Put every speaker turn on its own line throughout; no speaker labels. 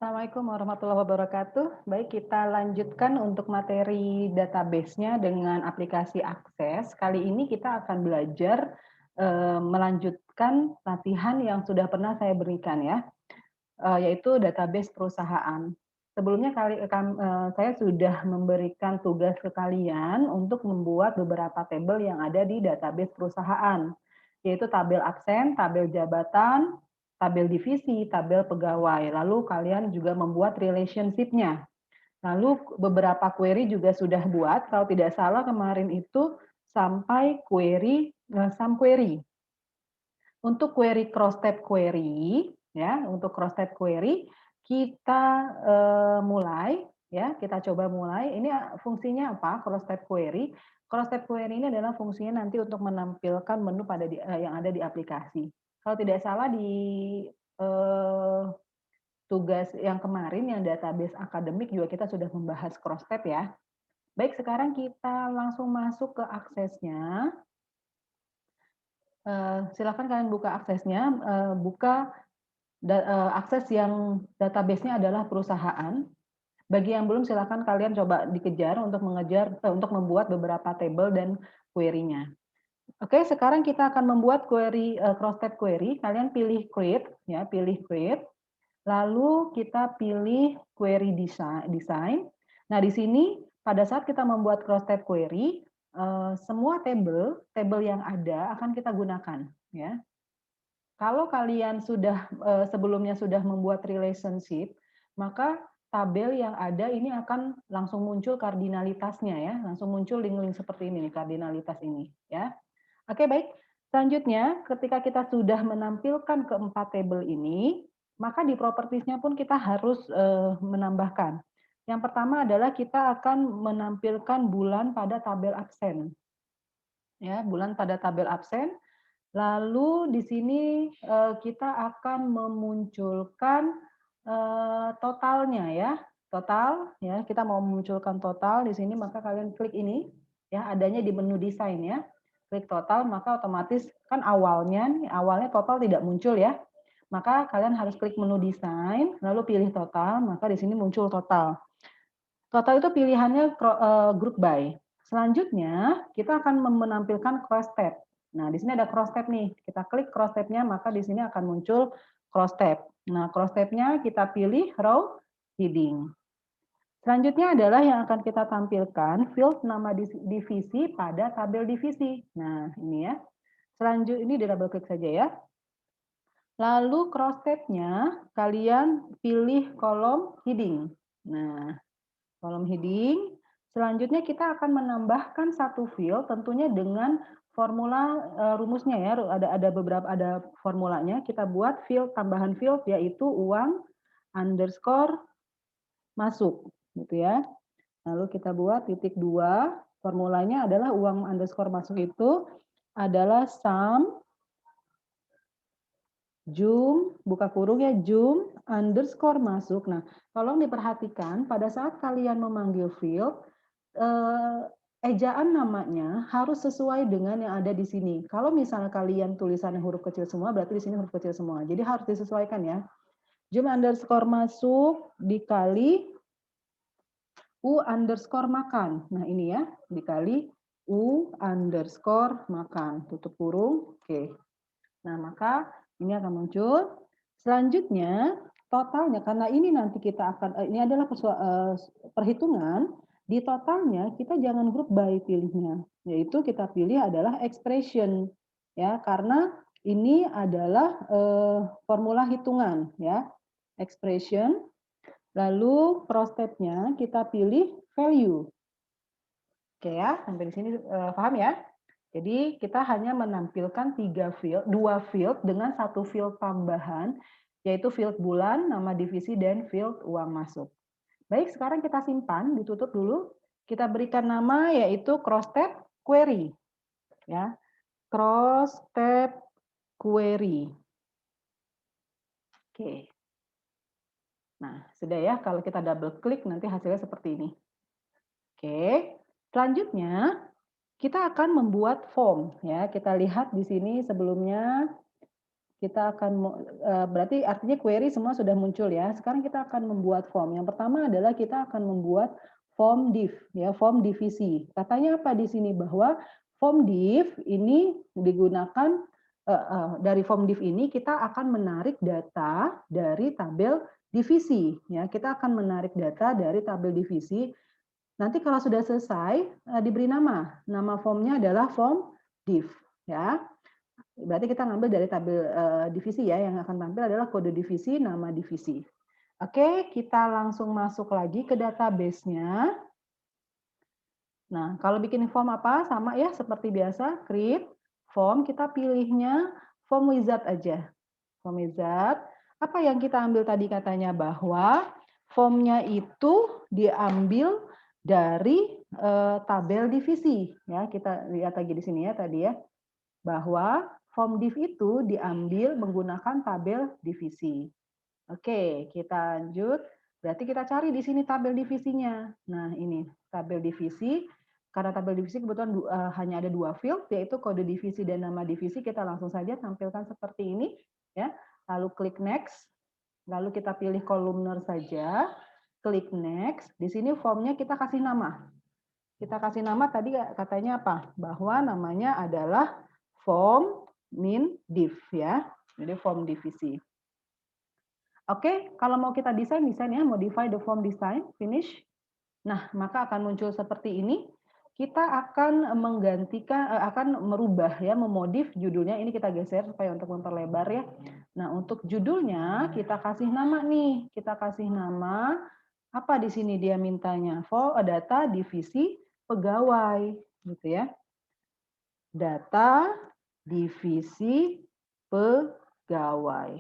Assalamualaikum warahmatullahi wabarakatuh. Baik, kita lanjutkan untuk materi database-nya dengan aplikasi Akses. Kali ini kita akan belajar melanjutkan latihan yang sudah pernah saya berikan ya, yaitu database perusahaan. Sebelumnya saya sudah memberikan tugas ke kalian untuk membuat beberapa tabel yang ada di database perusahaan, yaitu tabel absen, tabel jabatan, tabel divisi, tabel pegawai. Lalu kalian juga membuat relationship-nya. Lalu beberapa query juga sudah buat, kalau tidak salah kemarin itu sampai query sum query. Untuk query cross tab query, ya, untuk cross tab query kita mulai, ya, kita coba mulai. Ini fungsinya apa? Cross tab query. Cross tab query ini adalah fungsinya nanti untuk menampilkan menu yang ada di aplikasi. Kalau tidak salah di eh, tugas yang kemarin yang database akademik juga kita sudah membahas cross tab ya. Baik, sekarang kita langsung masuk ke aksesnya. Silakan kalian buka aksesnya, buka akses yang database-nya adalah perusahaan. Bagi yang belum silakan kalian coba dikejar untuk untuk membuat beberapa table dan query-nya. Oke, sekarang kita akan membuat query cross tab query. Kalian pilih create ya, pilih create. Lalu kita pilih query design. Nah, di sini pada saat kita membuat cross tab query, semua tabel yang ada akan kita gunakan ya. Kalau kalian sebelumnya sudah membuat relationship, maka tabel yang ada ini akan langsung muncul kardinalitasnya ya, langsung muncul link-link seperti ini nih, kardinalitas ini ya. Oke, baik. Selanjutnya, ketika kita sudah menampilkan keempat tabel ini, maka di propertiesnya pun kita harus menambahkan. Yang pertama adalah kita akan menampilkan bulan pada tabel absen. Ya, bulan pada tabel absen. Lalu di sini kita akan memunculkan totalnya ya, total ya. Kita mau memunculkan total di sini, maka kalian klik ini ya, adanya di menu desain ya. Klik total, maka otomatis kan awalnya total tidak muncul ya. Maka kalian harus klik menu desain, lalu pilih total, maka di sini muncul total. Total itu pilihannya group by. Selanjutnya kita akan menampilkan cross tab. Nah, di sini ada cross tab nih. Kita klik cross tab-nya, maka di sini akan muncul cross tab. Nah, cross tab-nya kita pilih row heading. Selanjutnya adalah yang akan kita tampilkan field nama divisi pada tabel divisi. Nah, ini ya. Selanjutnya ini di double klik saja ya. Lalu cross tab-nya kalian pilih kolom heading. Nah, kolom heading. Selanjutnya kita akan menambahkan satu field tentunya dengan formula rumusnya ya. Ada formulanya. Kita buat tambahan field yaitu uang underscore masuk gitu ya. Lalu kita buat titik 2. Formulanya adalah uang underscore masuk itu adalah sum Jum, buka kurung ya, Jum underscore masuk. Nah, tolong diperhatikan pada saat kalian memanggil field, ejaan namanya harus sesuai dengan yang ada di sini. Kalau misalnya kalian tulisannya huruf kecil semua, berarti di sini huruf kecil semua. Jadi harus disesuaikan ya. Jum underscore masuk dikali U underscore makan. Nah, ini ya, dikali U underscore makan. Tutup kurung. Oke. Nah, maka ini akan muncul. Selanjutnya, totalnya, karena ini nanti kita akan, ini adalah perhitungan, di totalnya kita jangan group by pilihnya, yaitu kita pilih adalah expression, ya, karena ini adalah formula hitungan, ya, expression, lalu cross tab-nya kita pilih value. Oke ya, sampai di sini paham ya? Jadi kita hanya menampilkan dua field dengan satu field tambahan, yaitu field bulan, nama divisi, dan field uang masuk. Baik, sekarang kita simpan, ditutup dulu. Kita berikan nama yaitu cross tab query. Ya, cross tab query. Oke. Nah, sudah ya, kalau kita double klik nanti hasilnya seperti ini. Oke. Selanjutnya, kita akan membuat form ya. Kita lihat di sini sebelumnya kita akan berarti artinya query semua sudah muncul ya. Sekarang kita akan membuat form. Yang pertama adalah kita akan membuat form div ya, form divisi. Katanya apa di sini bahwa form div ini digunakan dari form div ini kita akan menarik data dari tabel divisi ya. Kita akan menarik data dari tabel divisi. Nanti kalau sudah selesai diberi nama. Nama formnya adalah form div ya. Berarti kita ngambil dari tabel divisi ya, yang akan tampil adalah kode divisi, nama divisi. Oke, kita langsung masuk lagi ke database-nya. Nah, kalau bikin form apa? Sama ya, seperti biasa, create form, kita pilihnya form wizard aja. Form wizard, apa yang kita ambil tadi katanya bahwa formnya itu diambil dari tabel divisi. Ya, kita lihat lagi di sini ya tadi ya, bahwa form div itu diambil menggunakan tabel divisi. Oke, kita lanjut. Berarti kita cari di sini tabel divisinya. Nah, ini tabel divisi. Karena tabel divisi kebetulan hanya ada 2 field, yaitu kode divisi dan nama divisi. Kita langsung saja tampilkan seperti ini. Ya. Lalu klik next. Lalu kita pilih kolumner saja. Klik next. Di sini formnya kita kasih nama. Kita kasih nama tadi katanya apa? Bahwa namanya adalah form min div ya. Jadi form divisi. Oke, kalau mau kita desain ya, modify the form design, finish. Nah, maka akan muncul seperti ini. Kita akan menggantikan, akan merubah ya, memodif judulnya. Ini kita geser supaya untuk memperlebar ya. Nah, untuk judulnya kita kasih nama nih. Kita kasih nama apa di sini dia mintanya? For data divisi pegawai, gitu ya. Data divisi pegawai.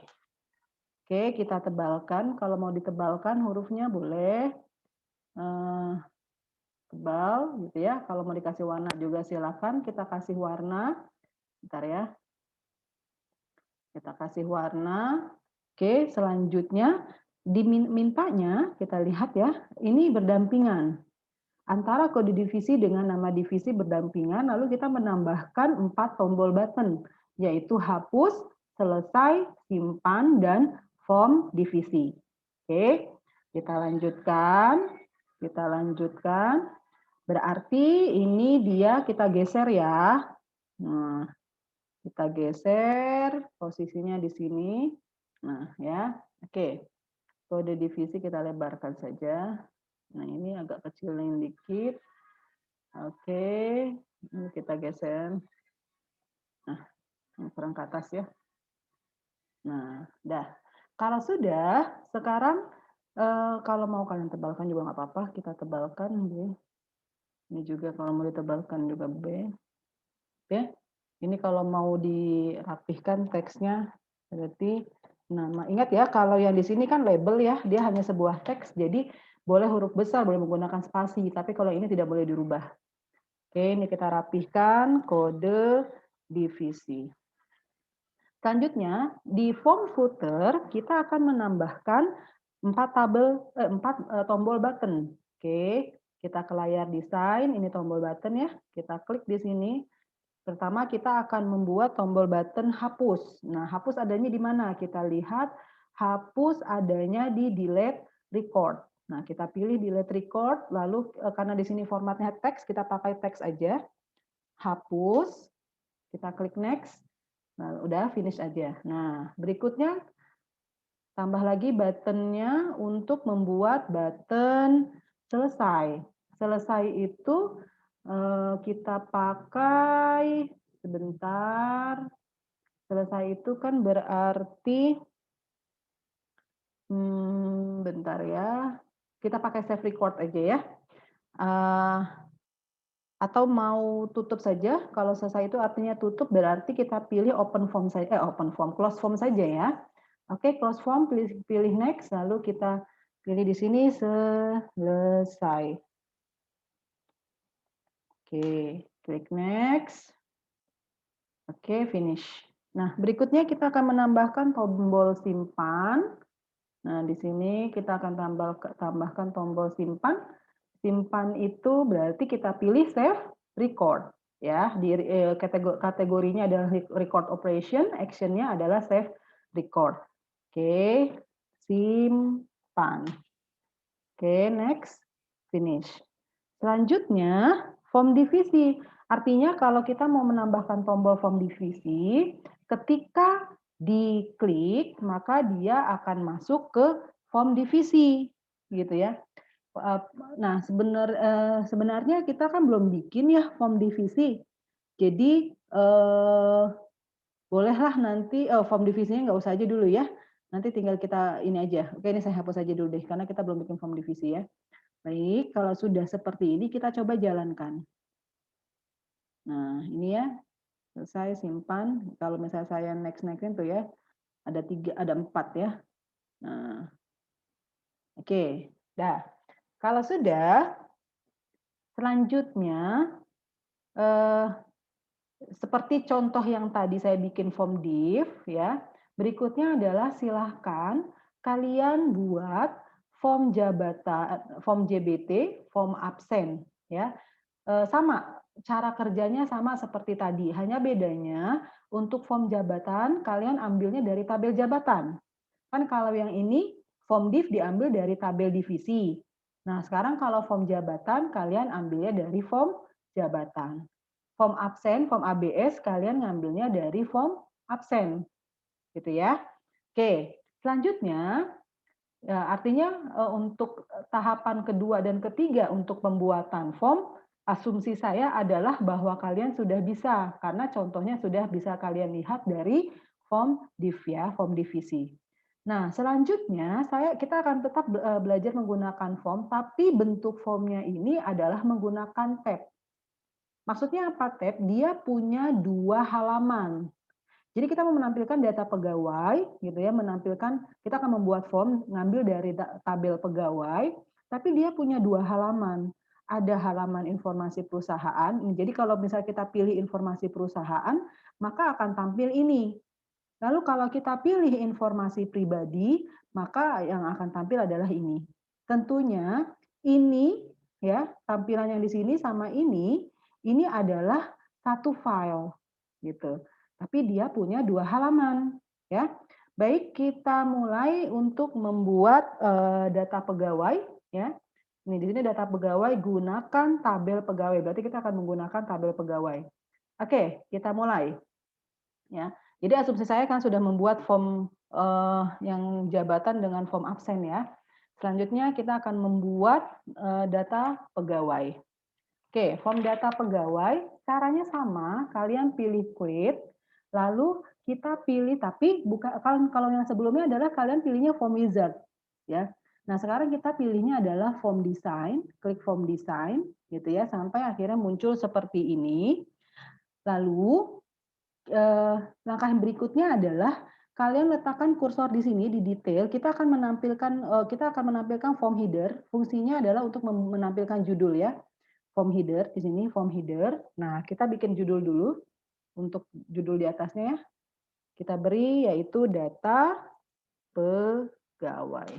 Oke, kita tebalkan. Kalau mau ditebalkan hurufnya boleh tebal gitu ya. Kalau mau dikasih warna juga silakan. Kita kasih warna. Bentar ya. Kita kasih warna. Oke, selanjutnya dimintanya kita lihat ya. Ini berdampingan. Antara kode divisi dengan nama divisi berdampingan, lalu kita menambahkan 4 tombol button, yaitu hapus, selesai, simpan, dan form divisi. Oke, kita lanjutkan. Kita lanjutkan. Berarti ini dia kita geser ya. Nah, kita geser posisinya di sini. Nah, ya. Oke. Kode divisi kita lebarkan saja. Nah, ini agak kecilin dikit. Oke, ini kita geser. Nah, kurang ke atas ya. Nah, dah. Kalau sudah, sekarang kalau mau kalian tebalkan juga nggak apa-apa, kita tebalkan B. Ini juga kalau mau ditebalkan juga B. Oke. Ini kalau mau dirapihkan teksnya, berarti nama. Ingat ya, kalau yang di sini kan label ya, dia hanya sebuah teks, jadi boleh huruf besar, boleh menggunakan spasi, tapi kalau ini tidak boleh dirubah. Oke, ini kita rapihkan kode divisi. Selanjutnya, di form footer kita akan menambahkan 4 tombol button. Oke, kita ke layar desain, ini tombol button ya. Kita klik di sini. Pertama kita akan membuat tombol button hapus. Nah, hapus adanya di mana? Kita lihat hapus adanya di delete record. Nah, kita pilih delete record, lalu karena di sini formatnya teks, kita pakai teks aja. Hapus, kita klik next. Nah, udah finish aja. Nah, berikutnya tambah lagi buttonnya untuk membuat button selesai. Selesai itu kita pakai sebentar. Selesai itu kan berarti bentar ya. Kita pakai save record aja ya. Atau mau tutup saja. Kalau selesai itu artinya tutup, berarti kita pilih open form saja, close form saja ya. Oke, close form, pilih next, lalu kita pilih di sini selesai. Oke, klik next. Oke, finish. Nah, berikutnya kita akan menambahkan tombol simpan. Nah, di sini kita akan tambahkan tombol simpan. Simpan itu berarti kita pilih save record ya. Di kategorinya adalah record operation, actionnya adalah save record. Oke, simpan. Oke, next, finish. Selanjutnya, form divisi. Artinya kalau kita mau menambahkan tombol form divisi, ketika diklik, maka dia akan masuk ke form divisi, gitu ya. Nah, sebenarnya kita kan belum bikin ya form divisi. Jadi, bolehlah nanti form divisinya nggak usah aja dulu ya. Nanti tinggal kita ini aja. Oke, ini saya hapus aja dulu deh, karena kita belum bikin form divisi ya. Baik, kalau sudah seperti ini kita coba jalankan. Nah, ini ya, selesai, simpan. Kalau misalnya saya next-nextin tuh ya, ada 4 ya. Nah, oke, dah. Kalau sudah, selanjutnya seperti contoh yang tadi saya bikin form div ya. Berikutnya adalah silahkan kalian buat form jabatan, form JBT, form absen ya. Sama, cara kerjanya sama seperti tadi, hanya bedanya untuk form jabatan kalian ambilnya dari tabel jabatan. Kan kalau yang ini form div diambil dari tabel divisi. Nah, sekarang kalau form jabatan kalian ambilnya dari form jabatan. Form absen, form ABS kalian ngambilnya dari form absen. Gitu ya. Oke, selanjutnya ya, artinya untuk tahapan kedua dan ketiga untuk pembuatan form, asumsi saya adalah bahwa kalian sudah bisa, karena contohnya sudah bisa kalian lihat dari form div ya, form divisi. Nah, selanjutnya kita akan tetap belajar menggunakan form, tapi bentuk formnya ini adalah menggunakan tab. Maksudnya apa tab? Dia punya 2 halaman. Jadi kita mau menampilkan data pegawai, gitu ya, kita akan membuat form ngambil dari tabel pegawai, tapi dia punya 2 halaman. Ada halaman informasi perusahaan. Jadi kalau misalnya kita pilih informasi perusahaan, maka akan tampil ini. Lalu kalau kita pilih informasi pribadi, maka yang akan tampil adalah ini. Tentunya ini ya, tampilan yang di sini sama ini adalah satu file gitu. Tapi dia punya 2 halaman ya. Baik, kita mulai untuk membuat data pegawai ya. Ini di sini data pegawai gunakan tabel pegawai. Berarti kita akan menggunakan tabel pegawai. Oke, kita mulai. Ya. Jadi asumsi saya kan sudah membuat form yang jabatan dengan form absen ya. Selanjutnya kita akan membuat data pegawai. Oke, form data pegawai caranya sama, kalian pilih create, lalu kita pilih tapi bukan kalau yang sebelumnya adalah kalian pilihnya form wizard ya. Nah, sekarang kita pilihnya adalah form design, klik form design gitu ya sampai akhirnya muncul seperti ini. Lalu langkah yang berikutnya adalah kalian letakkan kursor di sini di detail. Kita akan menampilkan form header. Fungsinya adalah untuk menampilkan judul ya. Form header di sini form header. Nah, kita bikin judul dulu untuk judul di atasnya ya. Kita beri yaitu data pegawai.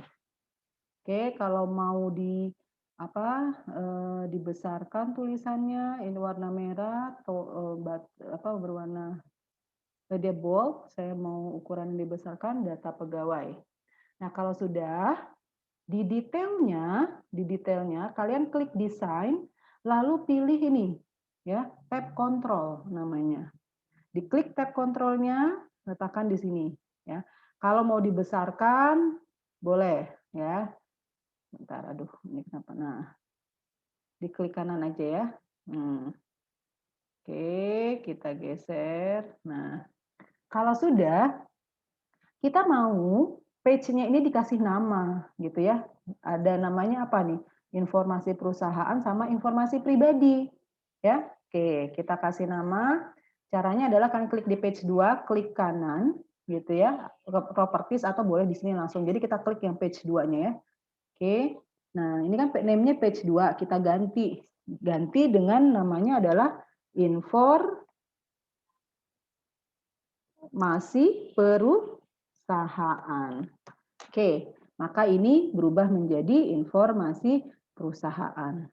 Oke, kalau mau dibesarkan tulisannya ini warna merah atau berwarna media bold, saya mau ukuran yang dibesarkan data pegawai. Nah, kalau sudah di detailnya kalian klik desain, lalu pilih ini ya, tab control namanya. Diklik tab kontrolnya, letakkan di sini ya. Kalau mau dibesarkan boleh ya. Bentar, aduh, ini kenapa? Nah, diklik kanan aja ya. Oke, kita geser. Nah, kalau sudah, kita mau page-nya ini dikasih nama gitu ya. Ada namanya apa nih? Informasi perusahaan sama informasi pribadi. Ya. Oke, kita kasih nama. Caranya adalah kalian klik di page 2, klik kanan gitu ya. Properties atau boleh di sini langsung. Jadi kita klik yang page 2-nya ya. Oke. Nah, ini kan name-nya page 2, kita ganti. Ganti dengan namanya adalah informasi perusahaan. Oke, maka ini berubah menjadi informasi perusahaan.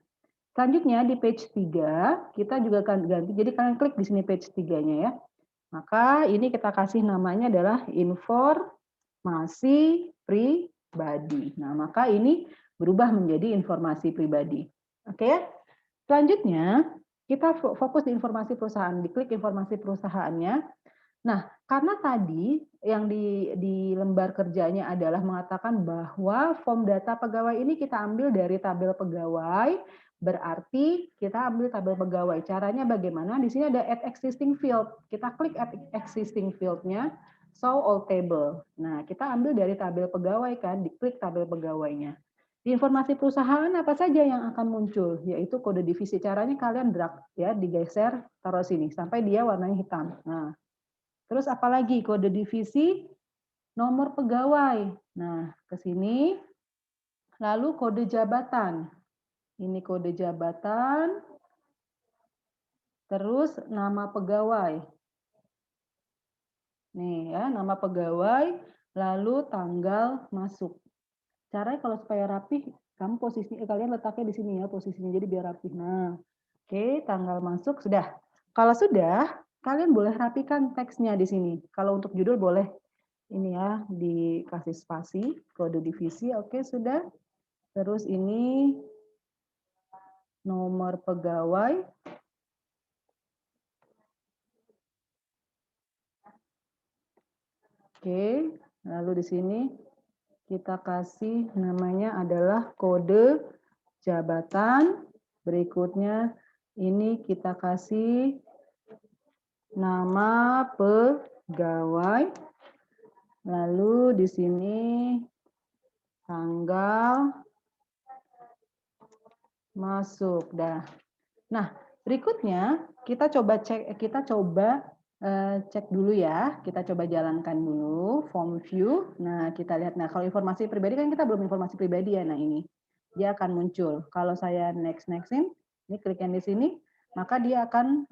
Selanjutnya di page 3, kita juga akan ganti. Jadi kalian klik di sini page 3-nya ya. Maka ini kita kasih namanya adalah informasi pribadi. Nah, maka ini berubah menjadi informasi pribadi. Oke ya? Selanjutnya, kita fokus di informasi perusahaan, diklik informasi perusahaannya. Nah, karena tadi yang di lembar kerjanya adalah mengatakan bahwa form data pegawai ini kita ambil dari tabel pegawai, berarti kita ambil tabel pegawai. Caranya bagaimana? Di sini ada add existing field. Kita klik add existing field-nya, show all table. Nah, kita ambil dari tabel pegawai kan, diklik tabel pegawainya. Di informasi perusahaan apa saja yang akan muncul? Yaitu kode divisi. Caranya kalian drag ya, digeser taruh sini sampai dia warnanya hitam. Nah, terus apalagi kode divisi, nomor pegawai. Nah, ke sini. Lalu kode jabatan. Ini kode jabatan. Terus nama pegawai. Nih ya, nama pegawai, lalu tanggal masuk. Caranya kalau supaya rapi, kalian letaknya di sini ya posisinya, jadi biar rapi. Nah, oke, tanggal masuk sudah. Kalau sudah, kalian boleh rapikan teksnya di sini. Kalau untuk judul boleh ini ya dikasih spasi, kode divisi, oke sudah. Terus ini nomor pegawai. Oke, lalu di sini kita kasih namanya adalah kode jabatan. Berikutnya ini kita kasih nama pegawai. Lalu di sini tanggal masuk. Dah. Nah, berikutnya kita coba cek dulu ya. Kita coba jalankan dulu form view. Nah, kita lihat. Nah, kalau informasi pribadi kan kita belum informasi pribadi ya. Nah, ini dia akan muncul. Kalau saya nextin, ini klik yang di sini, maka dia akan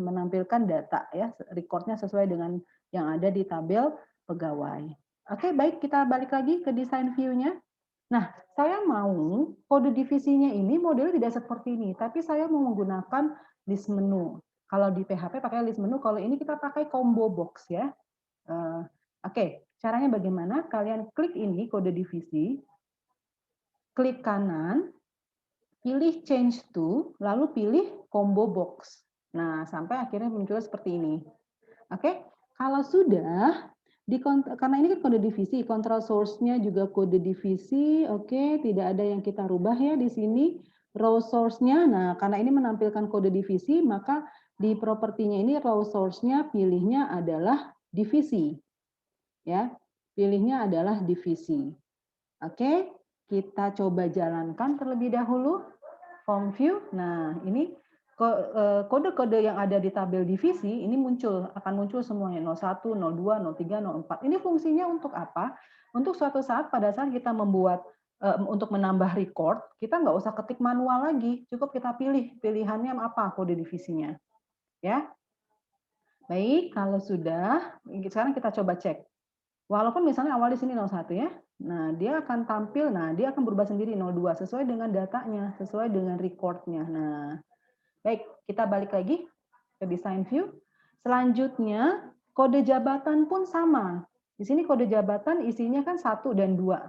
menampilkan data ya, recordnya sesuai dengan yang ada di tabel pegawai. Oke, baik, kita balik lagi ke desain view-nya. Nah, saya mau kode divisinya ini modelnya tidak seperti ini, tapi saya mau menggunakan list menu. Kalau di PHP pakai list menu, kalau ini kita pakai combo box ya. Oke, caranya bagaimana? Kalian klik ini kode divisi, klik kanan, pilih change to, lalu pilih combo box. Nah, sampai akhirnya muncul seperti ini. Oke, kalau sudah, karena ini kan kode divisi, control source-nya juga kode divisi, oke, tidak ada yang kita rubah ya di sini. Row source-nya, nah karena ini menampilkan kode divisi, maka di propertinya ini row source-nya pilihnya adalah divisi. Ya, pilihnya adalah divisi. Oke, kita coba jalankan terlebih dahulu form view. Nah, ini kode-kode yang ada di tabel divisi ini akan muncul semuanya 01, 02, 03, 04. Ini fungsinya untuk apa? Untuk suatu saat pada saat kita membuat untuk menambah record, kita nggak usah ketik manual lagi, cukup kita pilih pilihannya apa kode divisinya. Ya. Baik, kalau sudah, sekarang kita coba cek. Walaupun misalnya awal di sini 01 ya. Nah, dia akan tampil, dia akan berubah sendiri 02 sesuai dengan datanya, sesuai dengan recordnya. Nah, baik, kita balik lagi ke design view. Selanjutnya, kode jabatan pun sama. Di sini kode jabatan isinya kan 1 dan 2.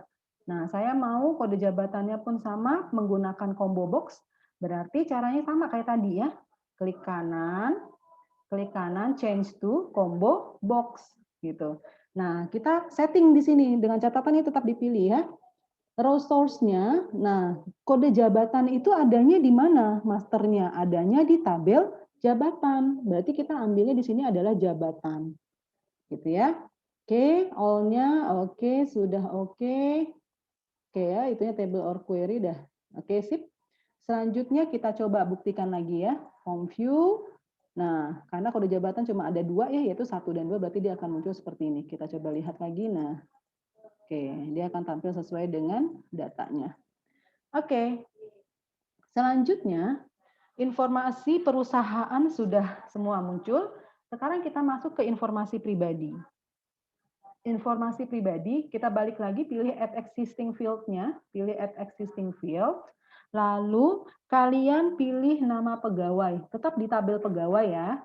Nah, saya mau kode jabatannya pun sama menggunakan combo box. Berarti caranya sama kayak tadi ya. Klik kanan, change to combo box gitu. Nah, kita setting di sini dengan catatan ini tetap dipilih ya. Row source-nya, nah kode jabatan itu adanya di mana masternya? Adanya di tabel jabatan. Berarti kita ambilnya di sini adalah jabatan. Gitu ya. Oke, all-nya oke, sudah oke. Oke ya, itunya table or query dah. Oke, sip. Selanjutnya kita coba buktikan lagi ya. Form view. Nah, karena kode jabatan cuma ada 2 ya, yaitu 1 dan 2, berarti dia akan muncul seperti ini. Kita coba lihat lagi. Nah, oke, dia akan tampil sesuai dengan datanya. Oke, selanjutnya informasi perusahaan sudah semua muncul. Sekarang kita masuk ke informasi pribadi. Informasi pribadi, kita balik lagi, pilih add existing field-nya, pilih add existing field, lalu kalian pilih nama pegawai, tetap di tabel pegawai ya.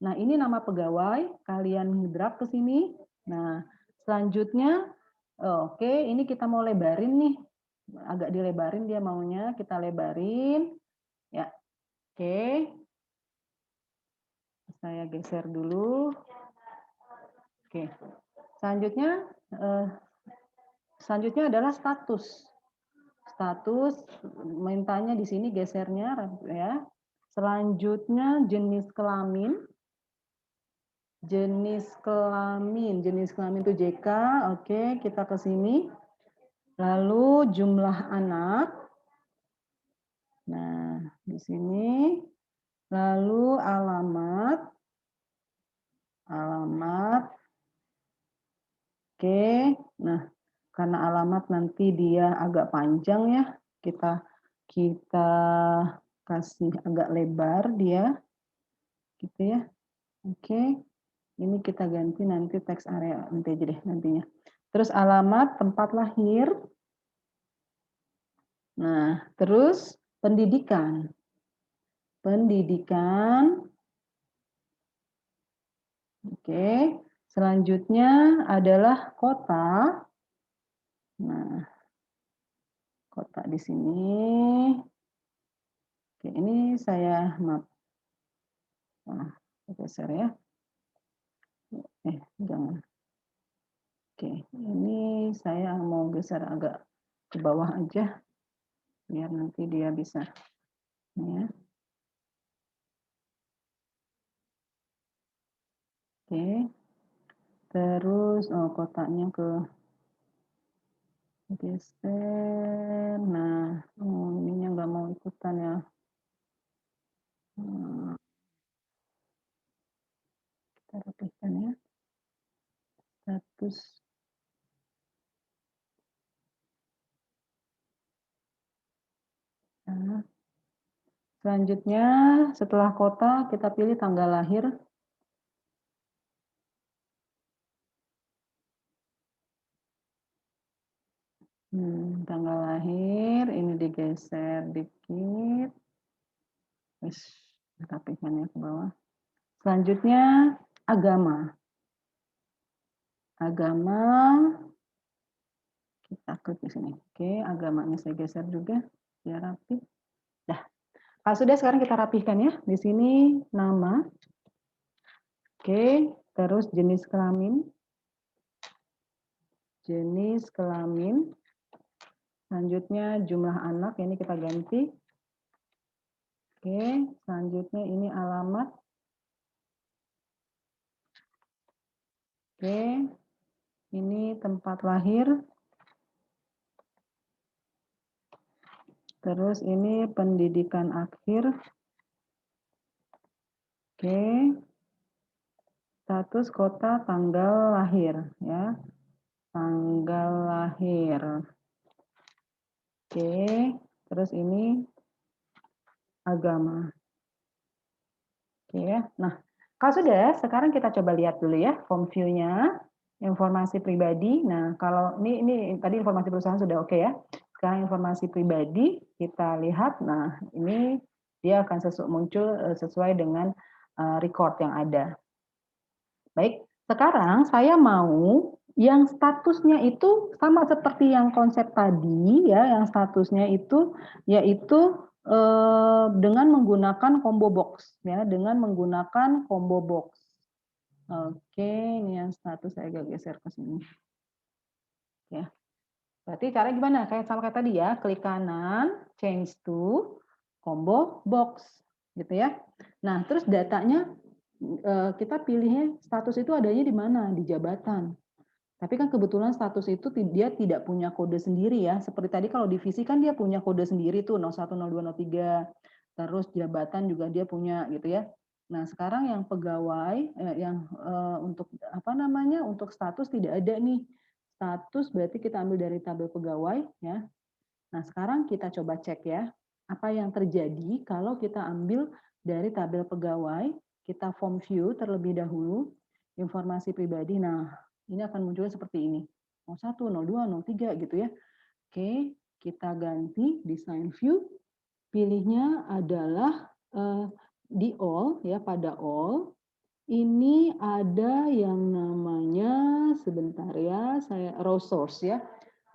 Nah, ini nama pegawai, kalian drag ke sini. Nah, selanjutnya, oke, ini kita mau lebarin nih. Agak dilebarin dia maunya, kita lebarin. Ya, oke. Saya geser dulu. Oke. Selanjutnya adalah status. Status, mintanya di sini gesernya ya. Selanjutnya jenis kelamin. Jenis kelamin itu JK, oke, kita ke sini. Lalu jumlah anak. Nah, di sini. Lalu alamat. Oke. Nah, karena alamat nanti dia agak panjang ya. Kita kasih agak lebar dia. Gitu ya. Oke. Ini kita ganti nanti teks area nanti aja deh nantinya. Terus alamat tempat lahir. Nah, terus pendidikan. Oke. Selanjutnya adalah kota. Nah, kota di sini. Oke, ini saya geser ya. Jangan. Oke, ini saya mau geser agak ke bawah aja biar nanti dia bisa ya. Oke. Terus kotaknya ke geser. Nah, ininya nggak mau ikutan ya. Kita rapihkan ya. Status. Nah, selanjutnya setelah kota kita pilih tanggal lahir. Tanggal lahir ini digeser dikit. Rapihkan ya ke bawah. Selanjutnya agama. Kita klik di sini. Oke, agamanya saya geser juga biar rapi. Dah. Kalau sudah sekarang kita rapihkan ya. Di sini nama. Oke, terus jenis kelamin. Selanjutnya jumlah anak, ini kita ganti. Oke, selanjutnya ini alamat. Oke, ini tempat lahir. Terus ini pendidikan akhir. Oke. Status kota, tanggal lahir ya. Tanggal lahir. Oke. Terus ini agama. Oke ya. Nah, kalau sudah, sekarang kita coba lihat dulu ya form view-nya, informasi pribadi. Nah, kalau ini tadi informasi perusahaan sudah oke ya. Sekarang informasi pribadi kita lihat. Nah, ini dia akan muncul sesuai dengan record yang ada. Baik, sekarang saya mau yang statusnya itu sama seperti yang konsep tadi ya, yang statusnya itu yaitu dengan menggunakan combo box ya, dengan menggunakan combo box. Oke, ini yang status saya agak geser ke sini. Ya. Berarti caranya gimana? Kayak sama kayak tadi ya, klik kanan, change to combo box gitu ya. Nah, terus datanya kita pilihnya status itu adanya di mana? Di jabatan. Tapi kan kebetulan status itu dia tidak punya kode sendiri ya. Seperti tadi kalau divisi kan dia punya kode sendiri tuh 01, 02, 03. Terus jabatan juga dia punya gitu ya. Nah, sekarang yang pegawai untuk untuk status tidak ada nih. Status berarti kita ambil dari tabel pegawai ya. Nah, sekarang kita coba cek ya. Apa yang terjadi kalau kita ambil dari tabel pegawai, kita form view terlebih dahulu, informasi pribadi. Nah, ini akan muncul seperti ini. 01, 02, 03 gitu ya. Oke, kita ganti design view. Pilihnya adalah di all ya, pada all. Ini ada yang namanya, sebentar ya, saya raw source ya.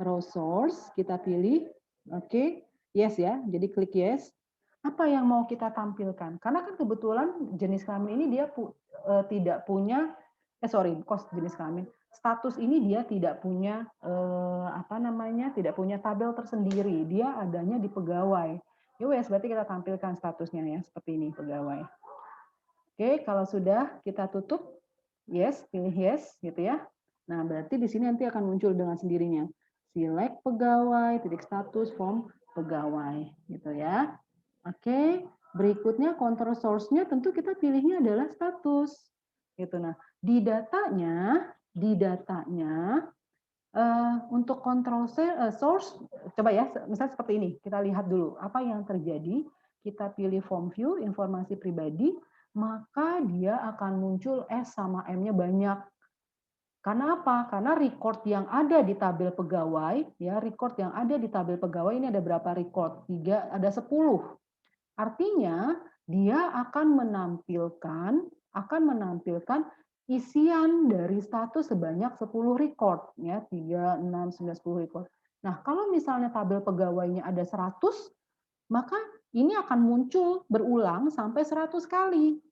Raw source kita pilih, oke, yes ya, jadi klik yes. Apa yang mau kita tampilkan? Karena kan kebetulan jenis kelamin ini dia tidak punya, sorry, kos jenis kelamin. Status ini dia tidak punya apa namanya, tidak punya tabel tersendiri. Dia adanya di pegawai. Ya wes, berarti kita tampilkan statusnya ya seperti ini pegawai. Oke, kalau sudah kita tutup, yes, pilih yes, gitu ya. Nah, berarti di sini nanti akan muncul dengan sendirinya. Select pegawai, titik status, form pegawai, gitu ya. Oke, berikutnya control source-nya tentu kita pilihnya adalah status. Gitu. Nah, di datanya untuk control source, coba ya, misalnya seperti ini, kita lihat dulu apa yang terjadi. Kita pilih form view, informasi pribadi, maka dia akan muncul S sama M-nya banyak. Karena apa? Karena record yang ada di tabel pegawai, ya, record yang ada di tabel pegawai ini ada berapa record? 3, ada 10. Artinya dia akan menampilkan isian dari status sebanyak 10 record ya, 3, 6, 9, 10 record. Nah, kalau misalnya tabel pegawainya ada 100, maka ini akan muncul berulang sampai 100 kali.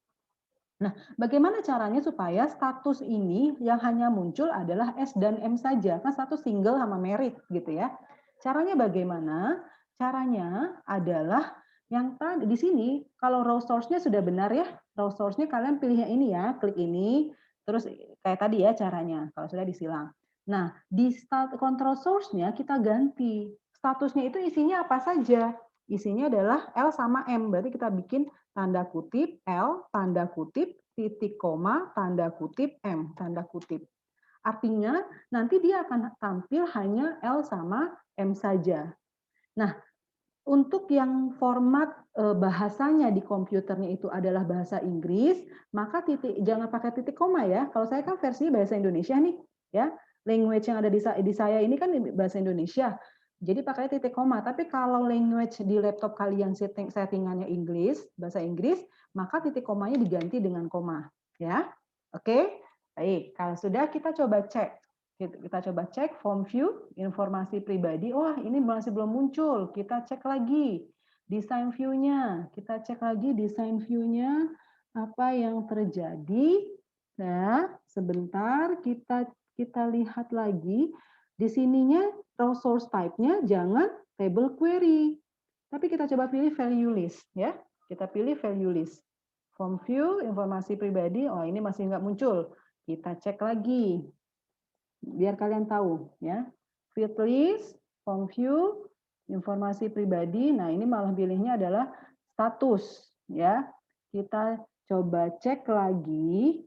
Nah, bagaimana caranya supaya status ini yang hanya muncul adalah S dan M saja? Kan status single sama merit gitu ya. Caranya bagaimana? Caranya adalah yang tadi di sini kalau raw source-nya sudah benar ya, raw source-nya kalian pilih yang ini ya, klik ini, terus kayak tadi ya caranya kalau sudah disilang. Nah, di control source-nya kita ganti. Statusnya itu isinya apa saja? Isinya adalah L sama M. Berarti kita bikin tanda kutip L, tanda kutip, titik koma, tanda kutip M, tanda kutip. Artinya nanti dia akan tampil hanya L sama M saja. Nah, untuk yang format bahasanya di komputernya itu adalah bahasa Inggris, maka jangan pakai titik koma ya. Kalau saya kan versi bahasa Indonesia nih, ya. Language yang ada di saya ini kan bahasa Indonesia. Jadi pakai titik koma. Tapi kalau language di laptop kalian settingannya Inggris, bahasa Inggris, maka titik komanya diganti dengan koma, ya. Oke? Baik, kalau sudah kita coba cek. Kita coba cek form view, informasi pribadi. Wah, ini masih belum muncul. Kita cek lagi design view-nya. Kita cek lagi design view-nya apa yang terjadi. Nah, sebentar kita lihat lagi. Di sininya raw source type-nya jangan table query. Tapi kita coba pilih value list ya. Kita pilih value list. Form view, informasi pribadi. Oh, ini masih nggak muncul. Kita cek lagi biar kalian tahu ya. Field list, form view, informasi pribadi. Nah, ini malah pilihnya adalah status ya. Kita coba cek lagi,